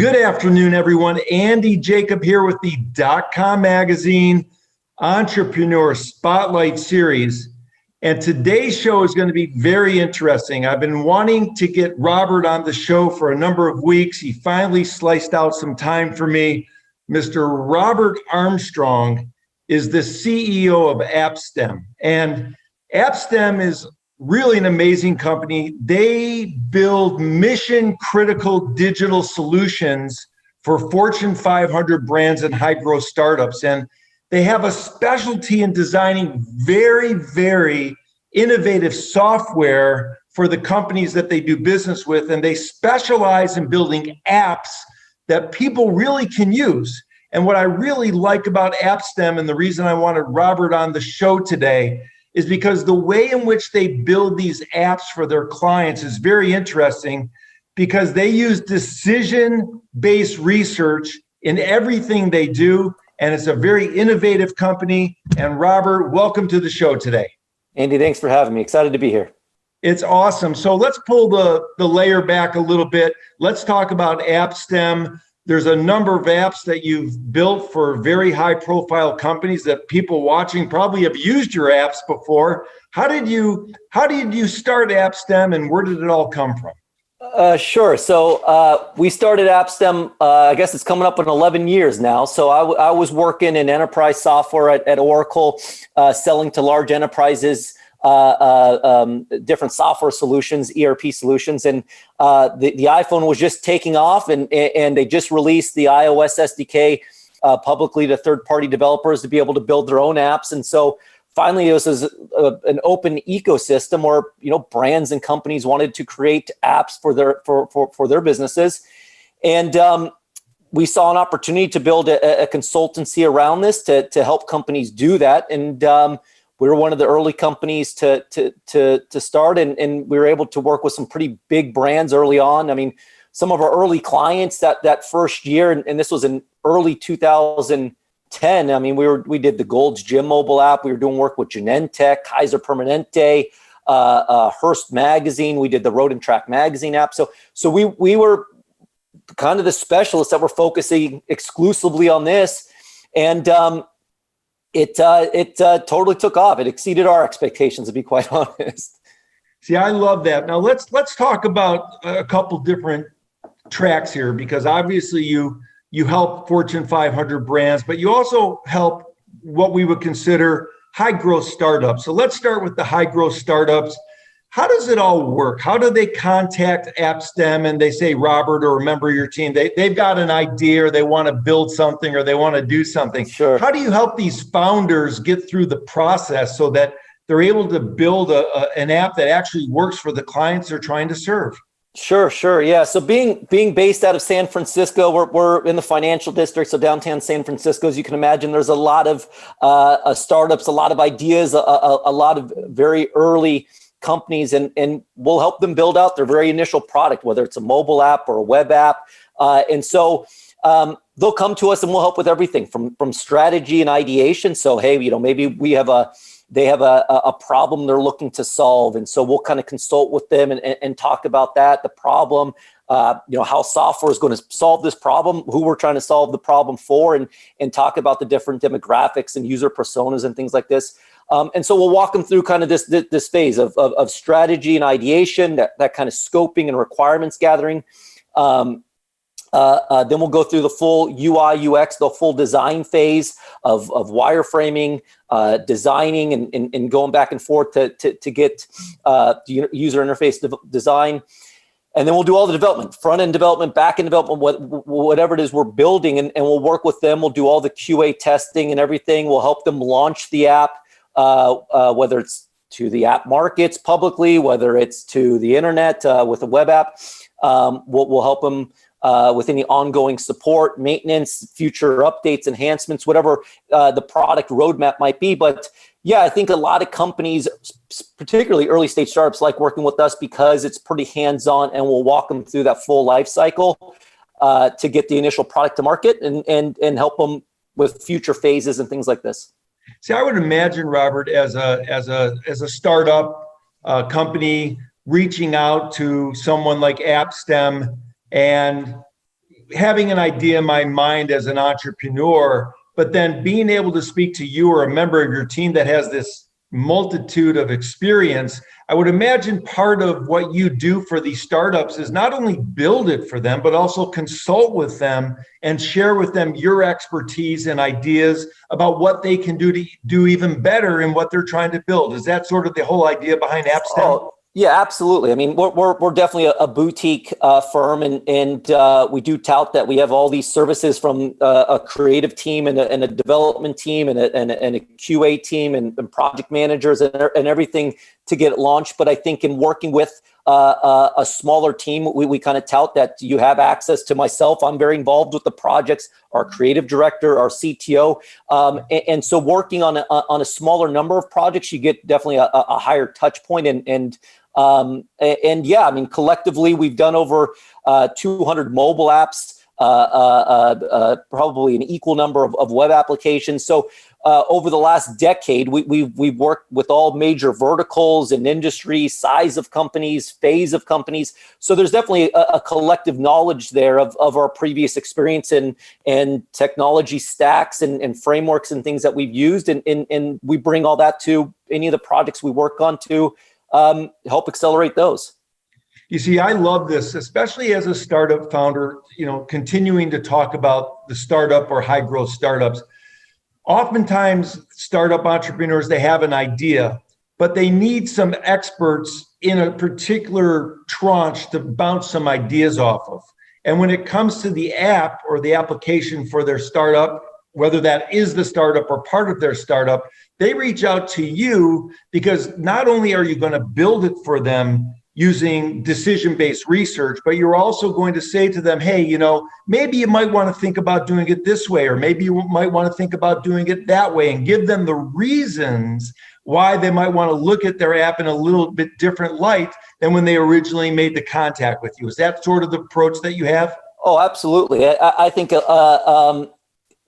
Good afternoon, everyone. Andy Jacob here with the DotCom Magazine Entrepreneur Spotlight Series. And today's show is going to be very interesting. I've been wanting to get Robert on the show for a number of weeks. He finally sliced out some time for me. Mr. Robert Armstrong is the CEO of Appstem. And Appstem is really an amazing company. They build mission critical digital solutions for Fortune 500 brands and high growth startups. And they have a specialty in designing very, very innovative software for the companies that they do business with. And they specialize in building apps that people really can use. And what I really like about Appstem, and the reason I wanted Robert on the show today, is because the way in which they build these apps for their clients is very interesting, because they use decision-based research in everything they do. And it's a very innovative company. And Robert, welcome to the show today. Andy, thanks for having me. Excited to be here. It's awesome. So let's pull the layer back a little bit. Let's talk about Appstem. There's a number of apps that you've built for very high profile companies that people watching probably have used your apps before. How did you start Appstem, and where did it all come from? Sure. So we started Appstem, I guess it's coming up in 11 years now. So I was working in enterprise software at Oracle, selling to large enterprises, different software solutions, ERP solutions. And the iPhone was just taking off, and they just released the iOS SDK publicly to third-party developers to be able to build their own apps. And so finally, it was an open ecosystem where brands and companies wanted to create apps for their businesses, and we saw an opportunity to build a consultancy around this to help companies do that. And we were one of the early companies to start, and we were able to work with some pretty big brands early on. I mean, some of our early clients that first year, and this was in early 2010. I mean, we did the Gold's Gym mobile app. We were doing work with Genentech, Kaiser Permanente, Hearst Magazine. We did the Road and Track Magazine app. So we were kind of the specialists that were focusing exclusively on this, and it totally took off. It exceeded our expectations, to be quite honest. See, I love that. Now let's talk about a couple different tracks here, because obviously you help Fortune 500 brands, but you also help what we would consider high growth startups. So let's start with the high growth startups. How does it all work? How do they contact Appstem and they say, Robert, or a member of your team, they've got an idea, or they want to build something, or they want to do something? Sure. How do you help these founders get through the process so that they're able to build an app that actually works for the clients they're trying to serve? Sure. Yeah. So being based out of San Francisco, we're in the financial district. So downtown San Francisco, as you can imagine, there's a lot of startups, a lot of ideas, a lot of very early companies, and we'll help them build out their very initial product, whether it's a mobile app or a web app. And so they'll come to us and we'll help with everything from strategy and ideation. So, hey, maybe they have a problem they're looking to solve. And so we'll kind of consult with them and talk about that, the problem, how software is going to solve this problem, who we're trying to solve the problem for, and talk about the different demographics and user personas and things like this. And so we'll walk them through kind of this phase of strategy and ideation, that kind of scoping and requirements gathering. Then we'll go through the full UI, UX, the full design phase of wireframing, designing, and going back and forth to get the user interface design. And then we'll do all the development, front-end development, back-end development, whatever it is we're building, and we'll work with them. We'll do all the QA testing and everything. We'll help them launch the app, whether it's to the app markets publicly, whether it's to the internet with a web app. We'll help them with any ongoing support, maintenance, future updates, enhancements, whatever the product roadmap might be. But yeah, I think a lot of companies, particularly early stage startups, like working with us because it's pretty hands-on, and we'll walk them through that full life cycle to get the initial product to market and help them with future phases and things like this. See, I would imagine, Robert, as a startup company reaching out to someone like Appstem, and having an idea in my mind as an entrepreneur, but then being able to speak to you or a member of your team that has this multitude of experience, I would imagine part of what you do for these startups is not only build it for them, but also consult with them and share with them your expertise and ideas about what they can do to do even better in what they're trying to build. Is that sort of the whole idea behind Appstem? Oh, yeah, absolutely. I mean, we're definitely a boutique firm, and we do tout that we have all these services from a creative team and a development team and a QA team and project managers and everything to get it launched. But I think in working with a smaller team, we kind of tout that you have access to myself. I'm very involved with the projects, our creative director, our CTO. And so working on a smaller number of projects, you get definitely a higher touch point. And yeah, I mean, collectively, we've done over 200 mobile apps, probably an equal number of web applications. So over the last decade, we've worked with all major verticals and industries, size of companies, phase of companies. So there's definitely a collective knowledge there of our previous experience and technology stacks and frameworks and things that we've used. And we bring all that to any of the projects we work on to help accelerate those. You see, I love this, especially as a startup founder, continuing to talk about the startup or high growth startups. Oftentimes, startup entrepreneurs, they have an idea, but they need some experts in a particular tranche to bounce some ideas off of. And when it comes to the app or the application for their startup, whether that is the startup or part of their startup, they reach out to you because not only are you going to build it for them using decision-based research, but you're also going to say to them, hey, maybe you might want to think about doing it this way, or maybe you might want to think about doing it that way, and give them the reasons why they might want to look at their app in a little bit different light than when they originally made the contact with you. Is that sort of the approach that you have? Oh, absolutely. I think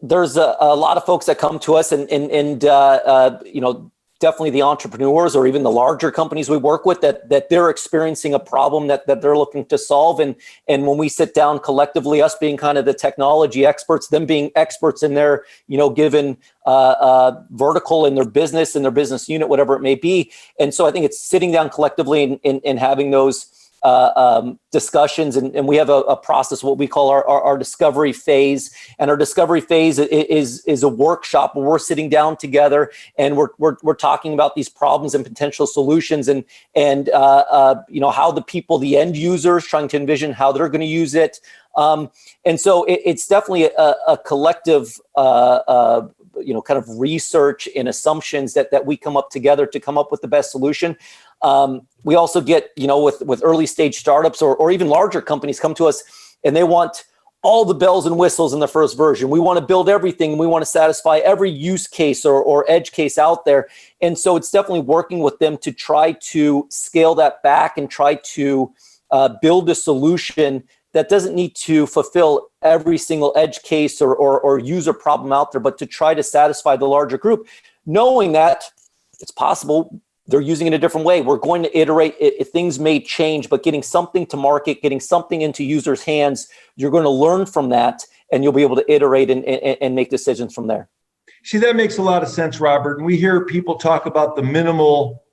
there's a lot of folks that come to us and definitely the entrepreneurs or even the larger companies we work with that they're experiencing a problem that they're looking to solve. And when we sit down collectively, us being kind of the technology experts, them being experts in their, given vertical in their business unit, whatever it may be. And so I think it's sitting down collectively and having those discussions, and we have a process, what we call our discovery phase. And our discovery phase is a workshop where we're sitting down together and we're talking about these problems and potential solutions, and how the end users trying to envision how they're going to use it. And so it's definitely a collective kind of research and assumptions that we come up together to come up with the best solution. We also get, with early stage startups or even larger companies come to us and they want all the bells and whistles in the first version. We want to build everything. And we want to satisfy every use case or edge case out there. And so it's definitely working with them to try to scale that back and try to build a solution that doesn't need to fulfill every single edge case or user problem out there, but to try to satisfy the larger group, knowing that it's possible they're using it a different way. We're going to iterate. Things may change, but getting something to market, getting something into users' hands, you're going to learn from that, and you'll be able to iterate and make decisions from there. See, that makes a lot of sense, Robert. And we hear people talk about the minimal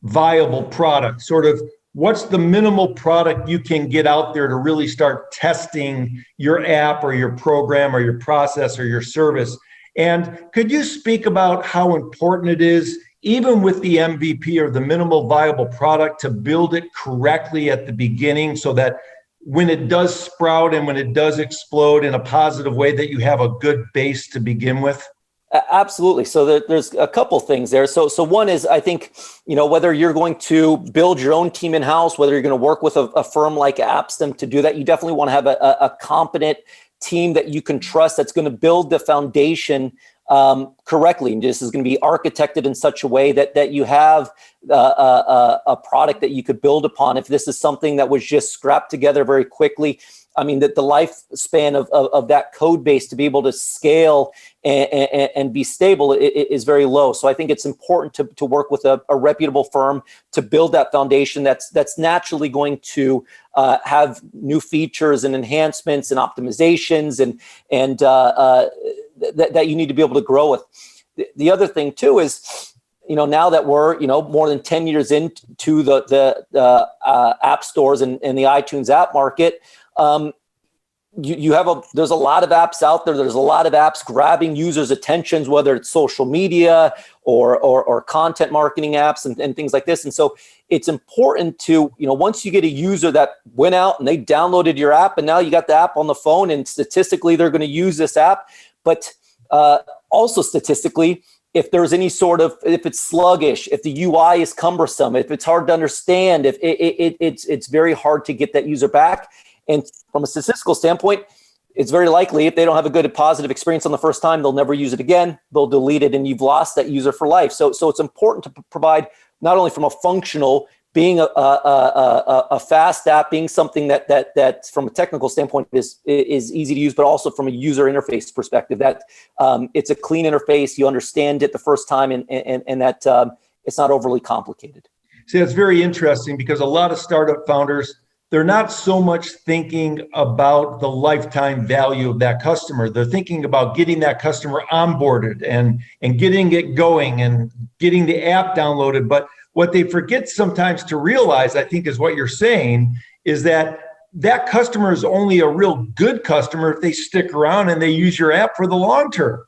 viable product, sort of what's the minimal product you can get out there to really start testing your app or your program or your process or your service. And could you speak about how important it is, even with the MVP or the minimal viable product, to build it correctly at the beginning so that when it does sprout and when it does explode in a positive way, that you have a good base to begin with? Absolutely. So there's a couple things there. So one is, I think, whether you're going to build your own team in-house, whether you're going to work with a firm like Appstem to do that, you definitely want to have a competent team that you can trust that's going to build the foundation correctly. And this is going to be architected in such a way that you have a product that you could build upon. If this is something that was just scrapped together very quickly, I mean, that the lifespan of that code base to be able to scale and be stable is very low. So I think it's important to work with a reputable firm to build that foundation that's naturally going to have new features and enhancements and optimizations and that you need to be able to grow with. The other thing too is, now that we're, more than 10 years into the app stores and the iTunes app market, there's a lot of apps out there. There's a lot of apps grabbing users' attentions, whether it's social media or content marketing apps and things like this. And so it's important to, once you get a user that went out and they downloaded your app and now you got the app on the phone and statistically they're going to use this app, but also statistically, if there's any if it's sluggish, if the UI is cumbersome, if it's hard to understand, if it's very hard to get that user back. And from a statistical standpoint, it's very likely if they don't have a good positive experience on the first time, they'll never use it again. They'll delete it and you've lost that user for life. So it's important to provide not only from a functional, being a fast app, being something that from a technical standpoint is easy to use, but also from a user interface perspective, that it's a clean interface, you understand it the first time, and that it's not overly complicated. See, that's very interesting because a lot of startup founders, they're not so much thinking about the lifetime value of that customer. They're thinking about getting that customer onboarded and getting it going and getting the app downloaded. But what they forget sometimes to realize, I think is what you're saying, is that customer is only a real good customer if they stick around and they use your app for the long term.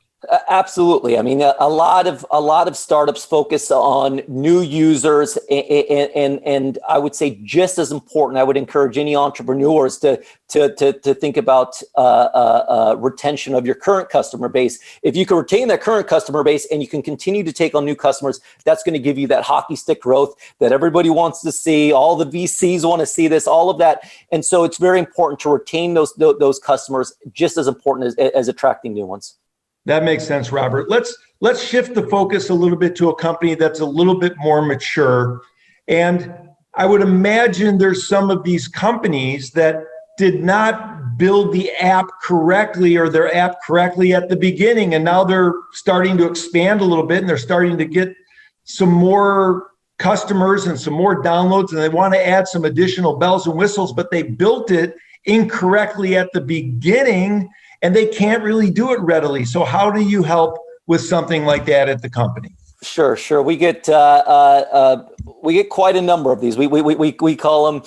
Absolutely. I mean, a lot of startups focus on new users, and I would say just as important, I would encourage any entrepreneurs to think about retention of your current customer base. If you can retain that current customer base and you can continue to take on new customers, that's going to give you that hockey stick growth that everybody wants to see. All the VCs want to see this, all of that, and so it's very important to retain those customers, just as important as attracting new ones. That makes sense, Robert. Let's shift the focus a little bit to a company that's a little bit more mature. And I would imagine there's some of these companies that did not build the app correctly or their app correctly at the beginning. And now they're starting to expand a little bit and they're starting to get some more customers and some more downloads and they want to add some additional bells and whistles, but they built it incorrectly at the beginning and they can't really do it readily. So how do you help with something like that at the company? Sure. We get quite a number of these. We call them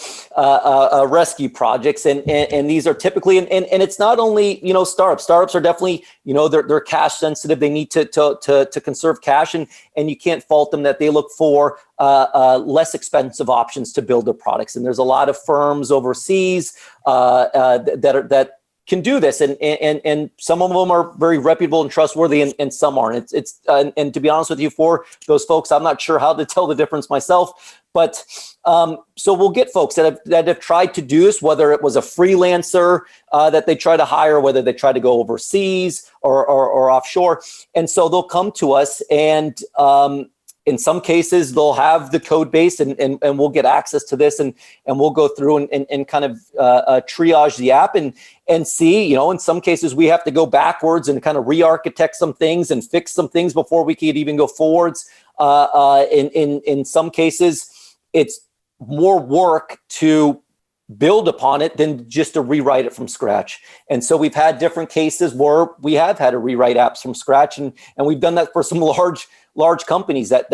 rescue projects, and these are typically and it's not only startups. Startups are definitely they're cash sensitive. They need to conserve cash, and you can't fault them that they look for less expensive options to build their products. And there's a lot of firms overseas that can do this, and some of them are very reputable and trustworthy, and some aren't. And to be honest with you, for those folks, I'm not sure how to tell the difference myself. But so we'll get folks that have tried to do this, whether it was a freelancer that they try to hire, whether they try to go overseas or offshore, and so they'll come to us and. In some cases, they'll have the code base and we'll get access to this and we'll go through and kind of triage the app and see, in some cases we have to go backwards and kind of re-architect some things and fix some things before we could even go forwards. In some cases, it's more work to build upon it than just to rewrite it from scratch. And so we've had different cases where we have had to rewrite apps from scratch, and we've done that for some large companies that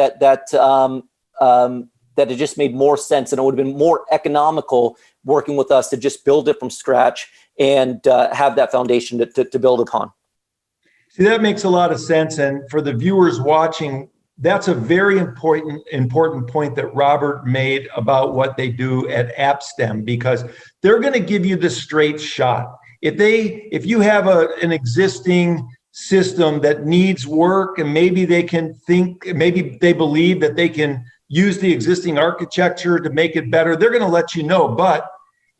it just made more sense, and it would have been more economical working with us to just build it from scratch and have that foundation to build upon. See, that makes a lot of sense. And for the viewers watching, that's a very important point that Robert made about what they do at Appstem, because they're going to give you the straight shot. If you have an existing system that needs work and maybe they believe that they can use the existing architecture to make it better, they're going to let you know. But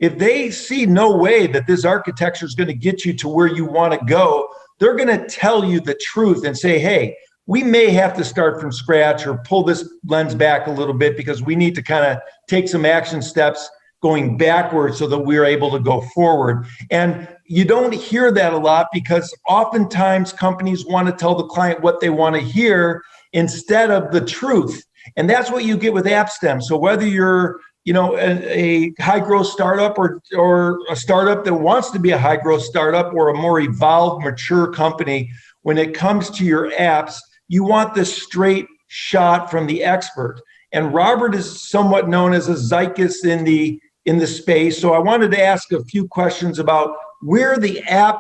if they see no way that this architecture is going to get you to where you want to go, they're going to tell you the truth and say, hey, we may have to start from scratch or pull this lens back a little bit because we need to kind of take some action steps going backwards so that we're able to go forward. And you don't hear that a lot because oftentimes companies want to tell the client what they want to hear instead of the truth. And that's what you get with Appstem. So whether you're a high growth startup or a startup that wants to be a high growth startup or a more evolved, mature company, when it comes to your apps, you want this straight shot from the expert. And Robert is somewhat known as a Zycus in the space. So I wanted to ask a few questions about where the app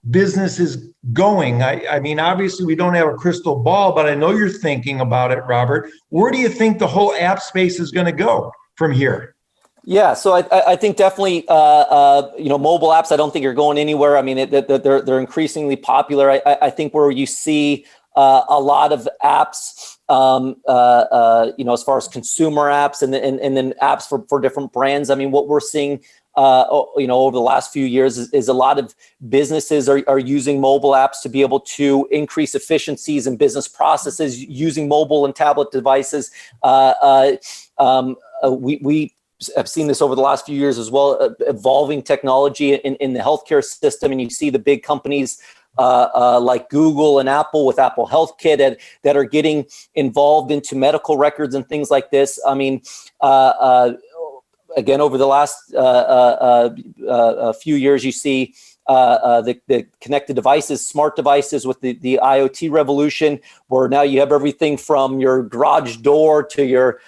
business is going. I mean, obviously we don't have a crystal ball, but I know you're thinking about it, Robert. Where do you think the whole app space is going to go from here? Yeah, so I think definitely, mobile apps, I don't think are going anywhere. I mean, they're increasingly popular. I think where you see a lot of apps, as far as consumer apps and then apps for different brands. I mean, what we're seeing, over the last few years is a lot of businesses are using mobile apps to be able to increase efficiencies in business processes using mobile and tablet devices. We have seen this over the last few years as well, evolving technology in the healthcare system. And you see the big companies like Google and Apple with Apple Health Kit that are getting involved into medical records and things like this. I mean, again, over the last few years, you see the connected devices, smart devices with the IoT revolution, where now you have everything from your garage door to your,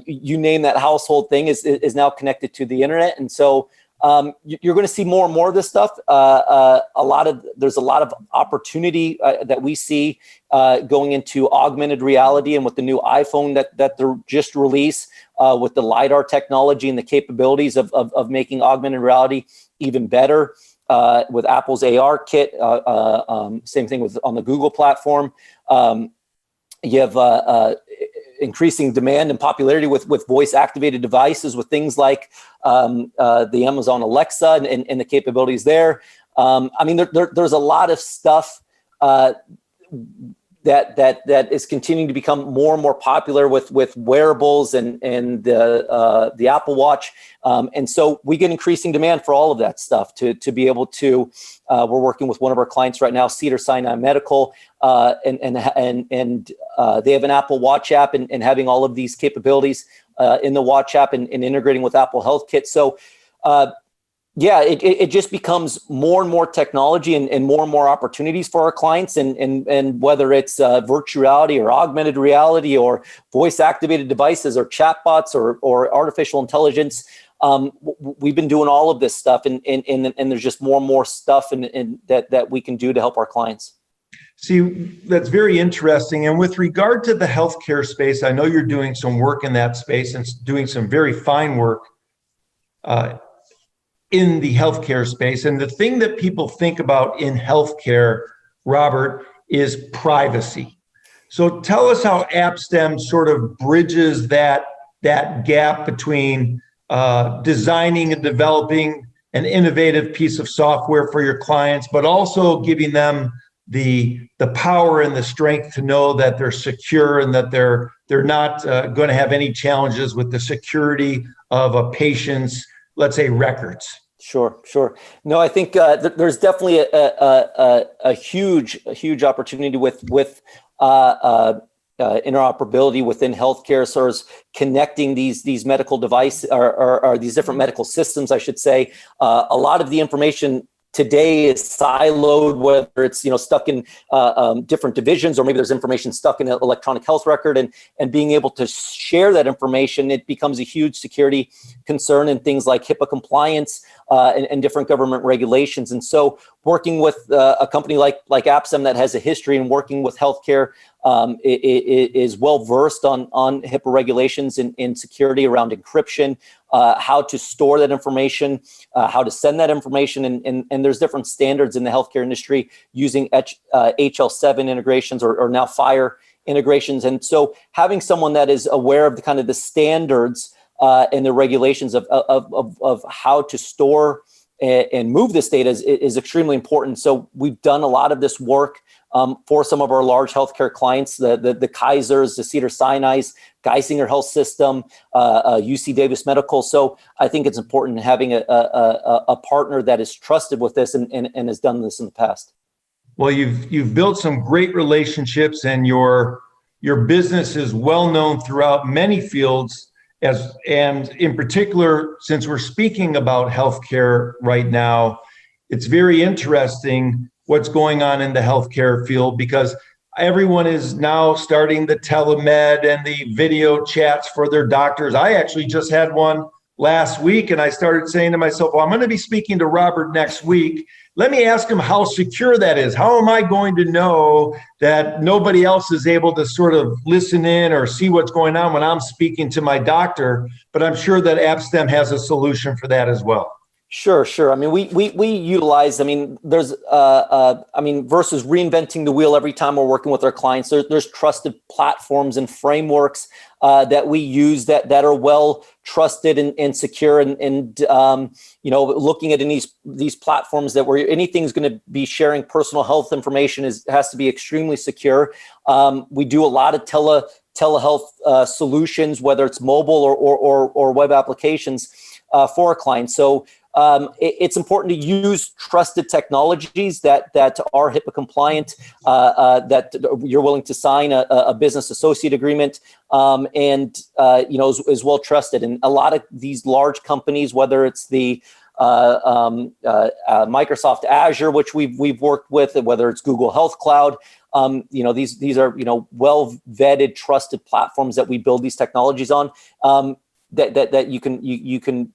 you name that household thing is now connected to the internet. And so you're going to see more and more of this stuff. There's a lot of opportunity that we see going into augmented reality, and with the new iPhone that they're just released with the LiDAR technology and the capabilities of making augmented reality even better with Apple's AR kit. Same thing on the Google platform. You have increasing demand and popularity with voice activated devices with things like the Amazon Alexa and the capabilities there. I mean, there's a lot of stuff that is continuing to become more and more popular with wearables and the Apple Watch. And so we get increasing demand for all of that stuff to be able to, we're working with one of our clients right now, Cedars-Sinai Medical, and they have an Apple Watch app and having all of these capabilities in the Watch app and integrating with Apple Health Kit. So yeah, it just becomes more and more technology and more opportunities for our clients, and whether it's virtual reality or augmented reality or voice activated devices or chatbots or artificial intelligence. We've been doing all of this stuff, and there's just more and more stuff that we can do to help our clients. See, that's very interesting. And with regard to the healthcare space, I know you're doing some work in that space and doing some very fine work in the healthcare space. And the thing that people think about in healthcare, Robert, is privacy. So tell us how Appstem sort of bridges that gap between designing and developing an innovative piece of software for your clients, but also giving them the power and the strength to know that they're secure and that they're not going to have any challenges with the security of a patient's, let's say, records. Sure. No, I think there's definitely a huge opportunity with interoperability within healthcare, so as connecting these medical devices or these different medical systems, I should say. A lot of the information today is siloed, whether it's stuck in different divisions, or maybe there's information stuck in an electronic health record, and being able to share that information, it becomes a huge security concern in things like HIPAA compliance and different government regulations. And so working with a company like Appstem that has a history in working with healthcare is well versed on HIPAA regulations and security around encryption, how to store that information, how to send that information, and there's different standards in the healthcare industry using HL7 integrations or now FHIR integrations. And so having someone that is aware of the standards and the regulations of how to store and move this data is extremely important. So we've done a lot of this work for some of our large healthcare clients, the Kaisers, the Cedars-Sinai's, Geisinger Health System, UC Davis Medical. So I think it's important having a partner that is trusted with this and has done this in the past. Well, you've built some great relationships, and your business is well known throughout many fields. And in particular, since we're speaking about healthcare right now, it's very interesting what's going on in the healthcare field, because everyone is now starting the telemed and the video chats for their doctors. I actually just had one last week, and I started saying to myself, well, I'm going to be speaking to Robert next week. Let me ask him how secure that is. How am I going to know that nobody else is able to sort of listen in or see what's going on when I'm speaking to my doctor? But I'm sure that Appstem has a solution for that as well. Sure. I mean, we utilize, there's, versus reinventing the wheel every time we're working with our clients, there's trusted platforms and frameworks that we use that are well trusted and secure, and looking at these platforms that where anything's going to be sharing personal health information has to be extremely secure. We do a lot of telehealth solutions, whether it's mobile or web applications for our clients. So it's important to use trusted technologies that are HIPAA compliant, that you're willing to sign a business associate agreement, and is well trusted. And a lot of these large companies, whether it's the Microsoft Azure, which we've worked with, whether it's Google Health Cloud, these are well vetted, trusted platforms that we build these technologies on, that you can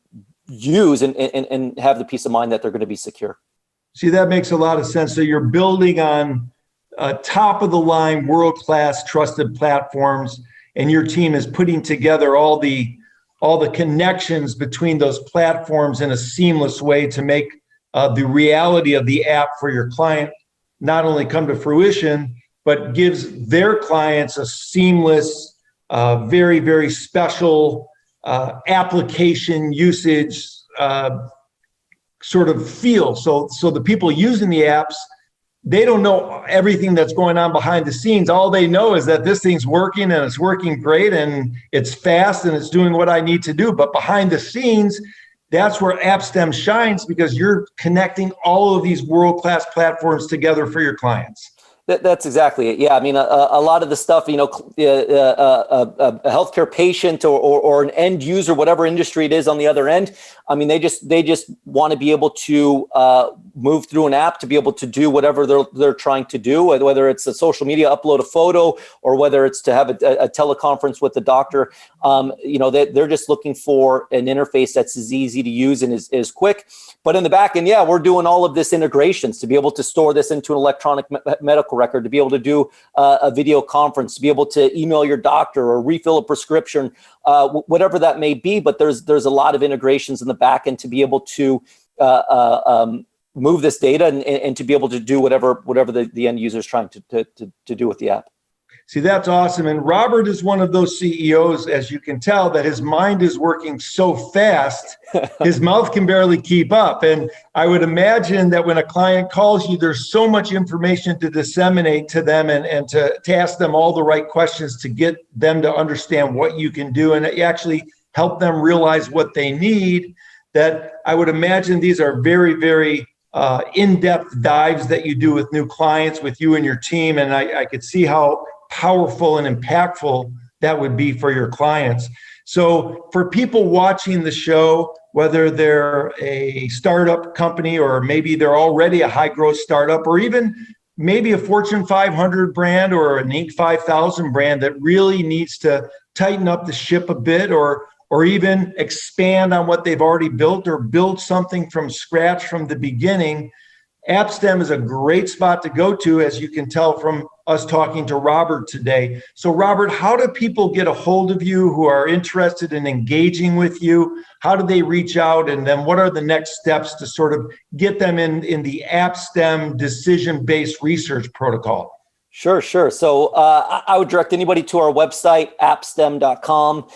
use and have the peace of mind that they're going to be secure. See, that makes a lot of sense. So you're building on top of the line, world-class trusted platforms, and your team is putting together all the connections between those platforms in a seamless way to make the reality of the app for your client not only come to fruition, but gives their clients a seamless, very, very special application usage sort of feel. So the people using the apps, they don't know everything that's going on behind the scenes. All they know is that this thing's working, and it's working great, and it's fast, and it's doing what I need to do. But behind the scenes, that's where Appstem shines, because you're connecting all of these world-class platforms together for your clients. That's exactly it. Yeah, a lot of the stuff, a healthcare patient or an end user, whatever industry it is on the other end, they just want to be able to move through an app to be able to do whatever they're trying to do, whether it's a social media, upload a photo, or whether it's to have a teleconference with the doctor. They're just looking for an interface that's as easy to use and is quick. But in the back end, we're doing all of this integrations to be able to store this into an electronic medical record, to be able to do a video conference, to be able to email your doctor or refill a prescription, whatever that may be. But there's a lot of integrations in the back end to be able to move this data and to be able to do whatever the end user is trying to do with the app. See, that's awesome. And Robert is one of those CEOs, as you can tell, that his mind is working so fast, his mouth can barely keep up. And I would imagine that when a client calls you, there's so much information to disseminate to them and to ask them all the right questions to get them to understand what you can do and actually help them realize what they need, that I would imagine these are very, very in-depth dives that you do with new clients, with you and your team. And I could see how powerful and impactful that would be for your clients. So for people watching the show, whether they're a startup company or maybe they're already a high growth startup, or even maybe a Fortune 500 brand or an Inc. 5000 brand that really needs to tighten up the ship a bit, or even expand on what they've already built or build something from scratch from the beginning, Appstem is a great spot to go to, as you can tell from us talking to Robert today. So Robert, how do people get a hold of you who are interested in engaging with you? How do they reach out? And then what are the next steps to sort of get them in the Appstem decision-based research protocol? Sure. So I would direct anybody to our website, appstem.com.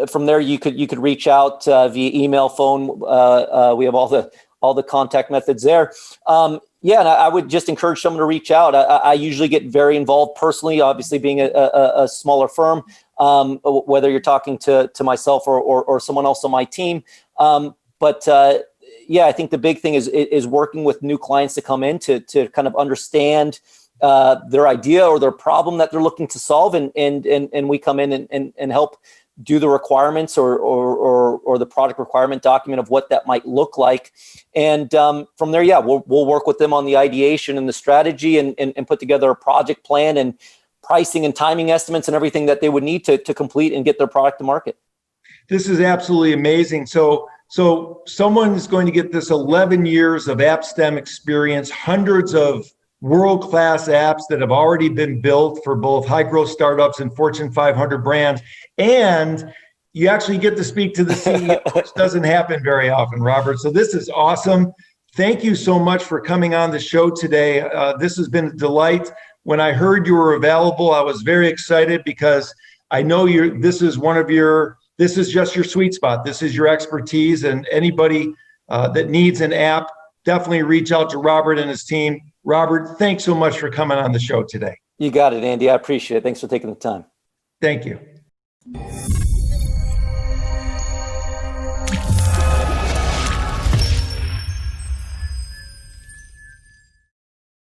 From there, you could reach out via email, phone. We have all the contact methods there. Yeah, and I would just encourage someone to reach out. I usually get very involved personally, obviously being a smaller firm, whether you're talking to myself or someone else on my team. But yeah, I think the big thing is working with new clients to come in to kind of understand their idea or their problem that they're looking to solve, and we come in and help do the requirements or the product requirement document of what that might look like. And from there, yeah, we'll work with them on the ideation and the strategy and put together a project plan and pricing and timing estimates and everything that they would need to complete and get their product to market. This is absolutely amazing. So someone is going to get this 11 years of Appstem experience, hundreds of world-class apps that have already been built for both high-growth startups and Fortune 500 brands. And you actually get to speak to the CEO, which doesn't happen very often, Robert. So this is awesome. Thank you so much for coming on the show today. This has been a delight. When I heard you were available, I was very excited because I know this is just your sweet spot. This is your expertise, and anybody that needs an app, definitely reach out to Robert and his team. Robert, thanks so much for coming on the show today. You got it, Andy. I appreciate it. Thanks for taking the time. Thank you.